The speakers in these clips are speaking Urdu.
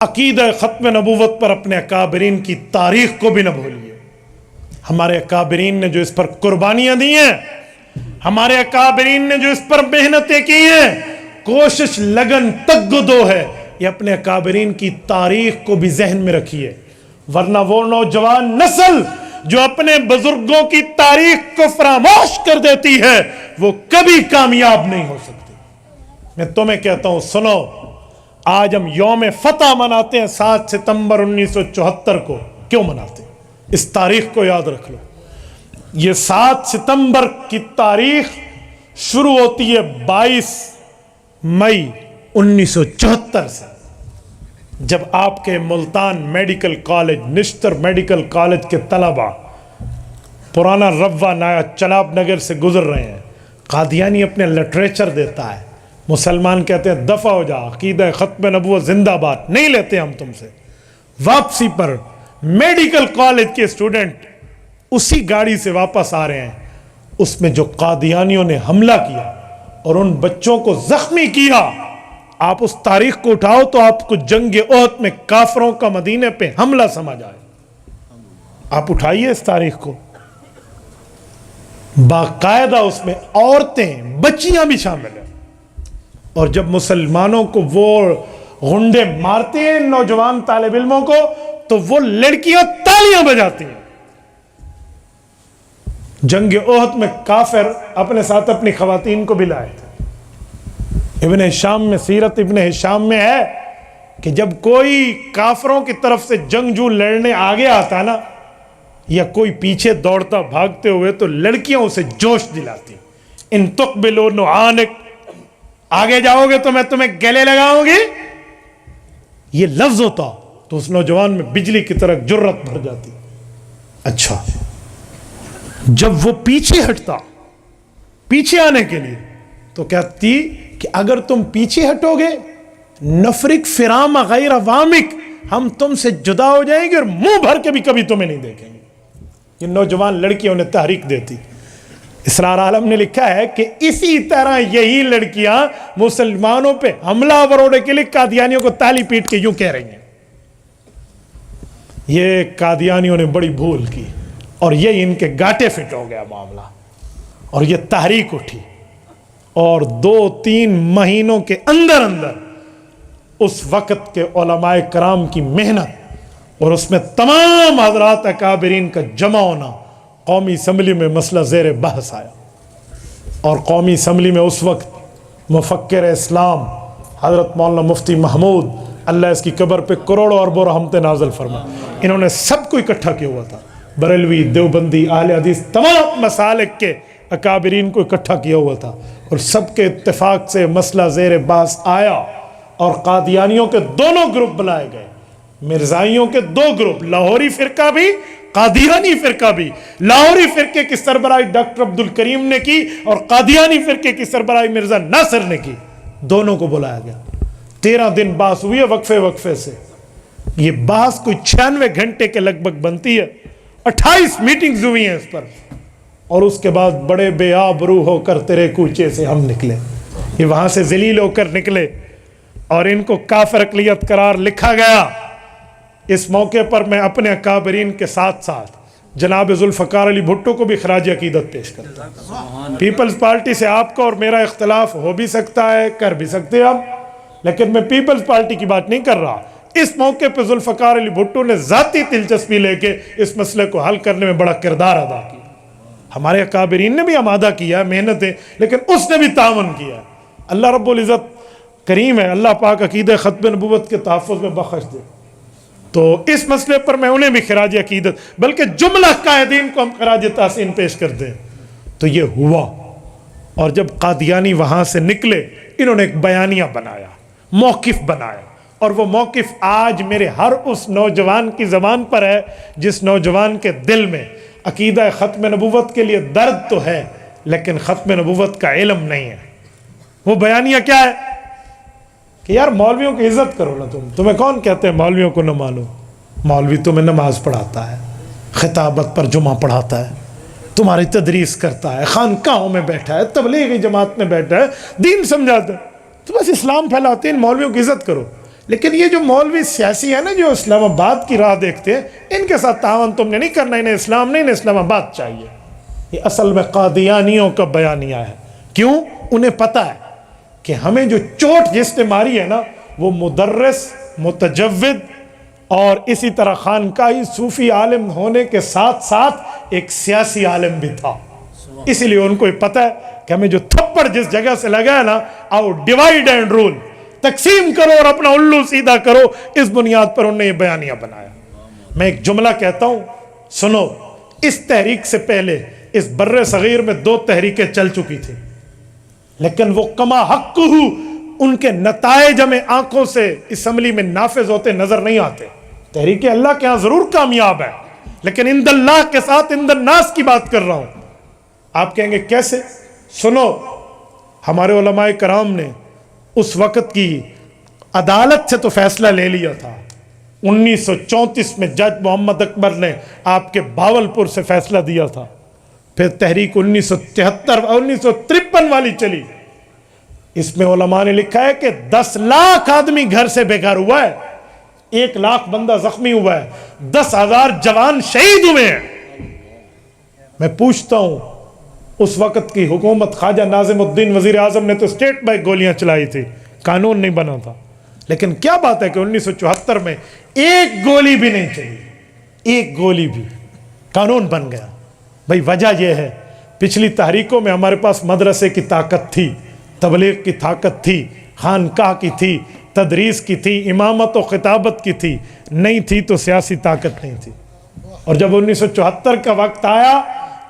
عقیدہ ختم نبوت پر اپنے اکابرین کی تاریخ کو بھی نہ بھولیے۔ ہمارے اکابرین نے جو اس پر قربانیاں دی ہیں، ہمارے اکابرین نے جو اس پر محنتیں کی ہیں، کوشش لگن تگدو ہے، یہ اپنے اکابرین کی تاریخ کو بھی ذہن میں رکھیے، ورنہ وہ نوجوان نسل جو اپنے بزرگوں کی تاریخ کو فراموش کر دیتی ہے وہ کبھی کامیاب نہیں ہو سکتی۔ میں تمہیں کہتا ہوں سنو، آج ہم یوم فتح مناتے ہیں 7 ستمبر 1974 کو۔ کیوں مناتے ہیں؟ اس تاریخ کو یاد رکھ لو۔ یہ 7 ستمبر کی تاریخ شروع ہوتی ہے 22 مئی 1974 سے، جب آپ کے ملتان میڈیکل کالج، نشتر میڈیکل کالج کے طلبہ پرانا روا نایا چناب نگر سے گزر رہے ہیں۔ قادیانی اپنے لٹریچر دیتا ہے، مسلمان کہتے ہیں دفع ہو جا، عقیدہ ختم نبوت زندہ باد، نہیں لیتے ہم تم سے۔ واپسی پر میڈیکل کالج کے اسٹوڈنٹ اسی گاڑی سے واپس آ رہے ہیں، اس میں جو قادیانیوں نے حملہ کیا اور ان بچوں کو زخمی کیا، آپ اس تاریخ کو اٹھاؤ تو آپ کو جنگ احد میں کافروں کا مدینے پہ حملہ سمجھ آئے۔ آپ اٹھائیے اس تاریخ کو، باقاعدہ اس میں عورتیں، بچیاں بھی شامل ہیں، اور جب مسلمانوں کو وہ غنڈے مارتے ہیں نوجوان طالب علموں کو تو وہ لڑکیاں تالیاں بجاتی ہیں۔ جنگ احد میں کافر اپنے ساتھ اپنی خواتین کو بھی لائے تھے۔ ابن ہشام میں، سیرت ابن ہشام میں ہے کہ جب کوئی کافروں کی طرف سے جنگجو لڑنے آگے آتا نا، یا کوئی پیچھے دوڑتا بھاگتے ہوئے، تو لڑکیاں اسے جوش دلاتی، ان تقبلوا نعانک، آگے جاؤ گے تو میں تمہیں گلے لگاؤں گی، یہ لفظ ہوتا تو اس نوجوان میں بجلی کی طرح جرت بھر جاتی۔ اچھا، جب وہ پیچھے ہٹتا پیچھے آنے کے لیے تو کہتی کہ اگر تم پیچھے ہٹو گے نفرق فرام غیر وامک، ہم تم سے جدا ہو جائیں گے اور منہ بھر کے بھی کبھی تمہیں نہیں دیکھیں گے۔ یہ نوجوان لڑکیوں نے تحریک دیتی۔ اسرار عالم نے لکھا ہے کہ اسی طرح یہی لڑکیاں مسلمانوں پہ حملہ آور کے لیے قادیانیوں کو تالی پیٹ کے یوں کہہ رہی ہیں۔ یہ قادیانیوں نے بڑی بھول کی اور یہ ان کے گاٹے فٹ ہو گیا معاملہ، اور یہ تحریک اٹھی، اور 2-3 مہینوں کے اندر اندر اس وقت کے علماء کرام کی محنت اور اس میں تمام حضرات اکابرین کا جمع ہونا، قومی اسمبلی میں مسئلہ زیر بحث آیا، اور قومی اسمبلی میں اس وقت مفکر اسلام حضرت مولانا مفتی محمود، اللہ اس کی قبر پہ کروڑوں اربوں رحمتیں نازل فرمائے، انہوں نے سب کو اکٹھا کیا ہوا تھا، بریلوی، دیوبندی، اہل حدیث، تمام مسالک کے اکابرین کو اکٹھا کیا ہوا تھا، اور سب کے اتفاق سے مسئلہ زیر بحث آیا، اور قادیانیوں کے دونوں گروپ بلائے گئے، مرزائیوں کے 2 گروپ، لاہوری فرقہ بھی، قادیانی فرقہ بھی۔ لاہوری فرقے کی سربراہی ڈاکٹر عبدالکریم نے کی اور قادیانی فرقے کی سربراہی مرزا ناصر نے کی، دونوں کو بلایا گیا۔ 13 دن بحث ہوئی ہے وقفے سے، یہ بحث کوئی 96 گھنٹے کے لگ بھگ بنتی ہے، 28 میٹنگز ہوئی ہیں اس پر، اور اس کے بعد بڑے بے آبرو ہو کر تیرے کوچے سے ہم نکلے، یہ وہاں سے ذلیل ہو کر نکلے اور ان کو کافر اقلیت قرار لکھا گیا۔ اس موقع پر میں اپنے اکابرین کے ساتھ ساتھ جناب ذوالفقار علی بھٹو کو بھی خراج عقیدت پیش کرتا ہوں۔ پیپلز پارٹی سے آپ کا اور میرا اختلاف ہو بھی سکتا ہے، کر بھی سکتے ہم، لیکن میں پیپلز پارٹی کی بات نہیں کر رہا۔ اس موقع پہ ذوالفقار علی بھٹو نے ذاتی دلچسپی لے کے اس مسئلے کو حل کرنے میں بڑا کردار ادا کیا۔ ہمارے اکابرین نے بھی آمادہ کیا ہے محنتیں، لیکن اس نے بھی تعاون کیا۔ اللہ رب العزت کریم ہے، اللہ پاک عقیدہ ختم نبوت کے تحفظ میں بخش دے۔ تو اس مسئلے پر میں انہیں بھی خراج عقیدت، بلکہ جملہ قائدین کو ہم خراج تحسین پیش کرتے ہیں۔ تو یہ ہوا، اور جب قادیانی وہاں سے نکلے انہوں نے ایک بیانیہ بنایا، موقف بنایا، اور وہ موقف آج میرے ہر اس نوجوان کی زبان پر ہے جس نوجوان کے دل میں عقیدہ ختم نبوت کے لیے درد تو ہے لیکن ختم نبوت کا علم نہیں ہے۔ وہ بیانیہ کیا ہے کہ یار مولویوں کی عزت کرو نا، تمہیں کون کہتے ہیں مولویوں کو نہ مانو؟ مولوی تمہیں نماز پڑھاتا ہے، خطابت پر جمعہ پڑھاتا ہے، تمہاری تدریس کرتا ہے، خانقاہوں میں بیٹھا ہے، تبلیغی جماعت میں بیٹھا ہے، دین سمجھاتا ہے، تو بس اسلام پھیلاتے ہیں، ان مولویوں کی عزت کرو۔ لیکن یہ جو مولوی سیاسی ہے نا جو اسلام آباد کی راہ دیکھتے ہیں، ان کے ساتھ تعاون تم نے نہیں کرنا، انہیں اسلام نہیں، انہیں اسلام آباد چاہیے۔ یہ اصل میں قادیانیوں کا بیانیہ ہے۔ کیوں؟ انہیں پتہ ہے کہ ہمیں جو چوٹ جس نے ماری ہے نا، وہ مدرس، متجود اور اسی طرح خانقاہی صوفی عالم ہونے کے ساتھ ساتھ ایک سیاسی عالم بھی تھا۔ اسی لیے ان کو یہ پتہ ہے کہ ہمیں جو تھپڑ جس جگہ سے لگا ہے نا، آؤ ڈیوائیڈ اینڈ رول، تقسیم کرو اور اپنا الو سیدھا کرو، اس بنیاد پر انہوں نے یہ بیانیہ بنایا۔ میں ایک جملہ کہتا ہوں، سنو، اس تحریک سے پہلے اس بر صغیر میں 2 تحریکیں چل چکی تھی، لیکن وہ کما حق ان کے نتائج ہمیں آنکھوں سے اسمبلی میں نافذ ہوتے نظر نہیں آتے۔ تحریک اللہ کے ہاں ضرور کامیاب ہے، لیکن عند اللہ کے ساتھ عند الناس کی بات کر رہا ہوں۔ آپ کہیں گے کیسے؟ سنو، ہمارے علماء کرام نے اس وقت کی عدالت سے تو فیصلہ لے لیا تھا۔ 1934 میں جج محمد اکبر نے آپ کے بھاولپور سے فیصلہ دیا تھا۔ پھر تحریک 1973 اور 1953 والی چلی۔ اس میں علماء نے لکھا ہے کہ 10 لاکھ آدمی گھر سے بیکار ہوا ہے، 1 لاکھ بندہ زخمی ہوا ہے، 10,000 جوان شہید ہوئے ہیں۔ میں پوچھتا ہوں، اس وقت کی حکومت خواجہ ناظم الدین وزیر اعظم نے تو اسٹیٹ بائی گولیاں چلائی تھی، قانون نہیں بنا تھا، لیکن کیا بات ہے کہ 1974 میں 1 گولی بھی نہیں چلی، 1 گولی بھی، قانون بن گیا۔ بھائی وجہ یہ ہے، پچھلی تحریکوں میں ہمارے پاس مدرسے کی طاقت تھی، تبلیغ کی طاقت تھی، خانقاہ کی تھی، تدریس کی تھی، امامت و خطابت کی تھی، نہیں تھی تو سیاسی طاقت نہیں تھی۔ اور جب 1974 کا وقت آیا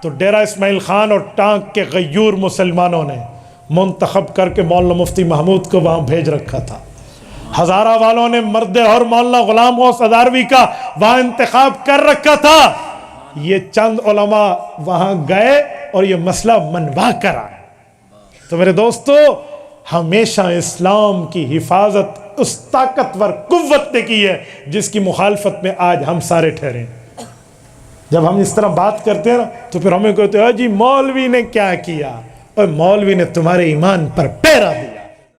تو ڈیرہ اسماعیل خان اور ٹانک کے غیور مسلمانوں نے منتخب کر کے مولانا مفتی محمود کو وہاں بھیج رکھا تھا۔ ہزارہ والوں نے مرد اور مولانا غلام غوث اداروی کا وہاں انتخاب کر رکھا تھا۔ یہ چند علماء وہاں گئے اور یہ مسئلہ منوا کر آئے۔ تو میرے دوستو، ہمیشہ اسلام کی حفاظت اس طاقتور قوت نے کی ہے جس کی مخالفت میں آج ہم سارے ٹھہرے ہیں۔ جب ہم اس طرح بات کرتے ہیں نا تو پھر ہمیں کہتے ہیں جی مولوی نے کیا کیا؟ اور مولوی نے تمہارے ایمان پر پیرا دیا۔